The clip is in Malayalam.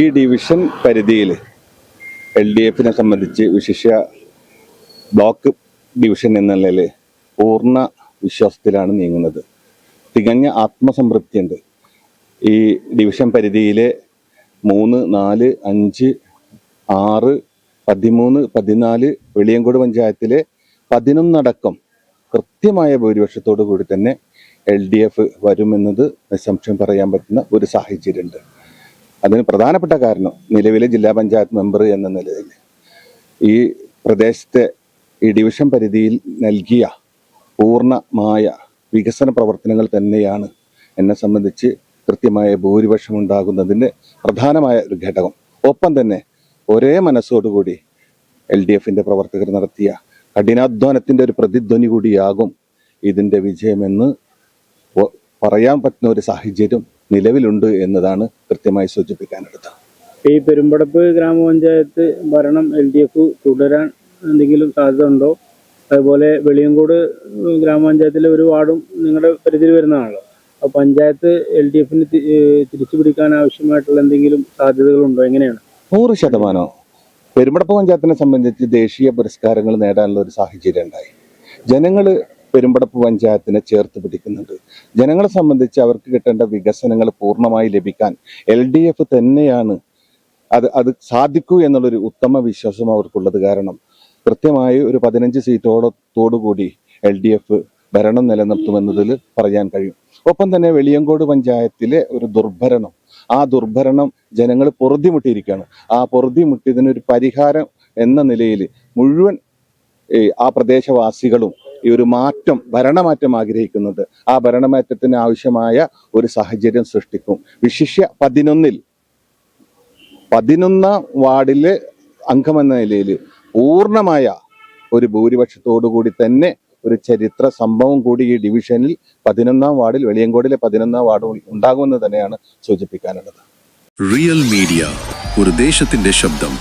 ഈ ഡിവിഷൻ പരിധിയിൽ LDF-നെ സംബന്ധിച്ച് വിശിഷ്യ ബ്ലോക്ക് ഡിവിഷൻ എന്ന നിലയിൽ പൂർണ്ണ വിശ്വാസത്തിലാണ് നീങ്ങുന്നത്. തികഞ്ഞ ആത്മസംതൃപ്തിയുണ്ട്. ഈ ഡിവിഷൻ പരിധിയിലെ 3, 4, 5, 6, 13, 14 വെളിയങ്കോട് പഞ്ചായത്തിലെ 11 അടക്കം കൃത്യമായ ഭൂരിപക്ഷത്തോടു കൂടി തന്നെ LDF വരുമെന്നത് നിസ്സംശയം പറയാൻ പറ്റുന്ന ഒരു സാഹചര്യമുണ്ട്. അതിന് പ്രധാനപ്പെട്ട കാരണം നിലവിലെ ജില്ലാ പഞ്ചായത്ത് മെമ്പർ എന്ന നിലയിൽ ഈ പ്രദേശത്തെ ഈ ഡിവിഷൻ പരിധിയിൽ നൽകിയ പൂർണ്ണമായ വികസന പ്രവർത്തനങ്ങൾ തന്നെയാണ് എന്നെ സംബന്ധിച്ച് കൃത്യമായ ഭൂരിപക്ഷം ഉണ്ടാകുന്നതിൻ്റെ പ്രധാനമായ ഒരു ഘടകം. ഒപ്പം തന്നെ ഒരേ മനസ്സോടുകൂടി LDF-ന്റെ പ്രവർത്തകർ നടത്തിയ കഠിനാധ്വാനത്തിൻ്റെ ഒരു പ്രതിധ്വനി കൂടിയാകും ഇതിൻ്റെ വിജയമെന്ന് പറയാൻ പറ്റുന്ന ഒരു സാഹചര്യം നിലവിലുണ്ട് എന്നതാണ് കൃത്യമായി സൂചിപ്പിക്കാനുള്ളത്. ഈ പെരുമ്പടപ്പ് ഗ്രാമപഞ്ചായത്ത് ഭരണം LDF തുടരാൻ എന്തെങ്കിലും സാധ്യത ഉണ്ടോ? അതുപോലെ വെളിയങ്കോട് ഗ്രാമപഞ്ചായത്തിലെ ഒരു വാർഡും നിങ്ങളുടെ പരിധിയിൽ വരുന്നതാണല്ലോ. അപ്പോൾ പഞ്ചായത്ത് LDF-ന് തിരിച്ചു പിടിക്കാൻ ആവശ്യമായിട്ടുള്ള എന്തെങ്കിലും സാധ്യതകളുണ്ടോ? എങ്ങനെയാണ്? 100% പെരുമ്പടപ്പ് പഞ്ചായത്തിനെ സംബന്ധിച്ച് ദേശീയ പുരസ്കാരങ്ങൾ നേടാനുള്ള ഒരു സാഹചര്യം ഉണ്ടായി. ജനങ്ങൾ പെരുമ്പടപ്പ് പഞ്ചായത്തിനെ ചേർത്ത് പിടിക്കുന്നുണ്ട്. ജനങ്ങളെ സംബന്ധിച്ച് അവർക്ക് കിട്ടേണ്ട വികസനങ്ങൾ പൂർണ്ണമായി ലഭിക്കാൻ LDF തന്നെയാണ് അത് സാധിക്കൂ എന്നുള്ളൊരു ഉത്തമ വിശ്വാസം അവർക്കുള്ളത്. കാരണം കൃത്യമായി ഒരു 15 സീറ്റോടത്തോടുകൂടി LDF ഭരണം നിലനിർത്തുമെന്നതിൽ പറയാൻ കഴിയും. ഒപ്പം തന്നെ വെളിയങ്കോട് പഞ്ചായത്തിലെ ഒരു ദുർഭരണം, ആ ദുർഭരണം ജനങ്ങൾ പൊറുതിമുട്ടിയിരിക്കുകയാണ്. ആ പൊറുതിമുട്ടിയതിനൊരു പരിഹാരം എന്ന നിലയിൽ മുഴുവൻ ആ പ്രദേശവാസികളും ഈ ഒരു ഭരണമാറ്റം ആഗ്രഹിക്കുന്നുണ്ട്. ആ ഭരണമാറ്റത്തിന് ആവശ്യമായ ഒരു സാഹചര്യം സൃഷ്ടിക്കും. വിശിഷ്യ 11 വാർഡിലെ അംഗമെന്ന നിലയിൽ പൂർണ്ണമായ ഒരു ഭൂരിപക്ഷത്തോടു കൂടി തന്നെ ഒരു ചരിത്ര സംഭവം കൂടി ഈ ഡിവിഷനിൽ 11 വാർഡിൽ വെളിയങ്കോടിലെ 11 വാർഡ് ഉണ്ടാകുമെന്ന് തന്നെയാണ് സൂചിപ്പിക്കാനുള്ളത്. റിയൽ മീഡിയ, ഒരു ദേശത്തിന്റെ ശബ്ദം.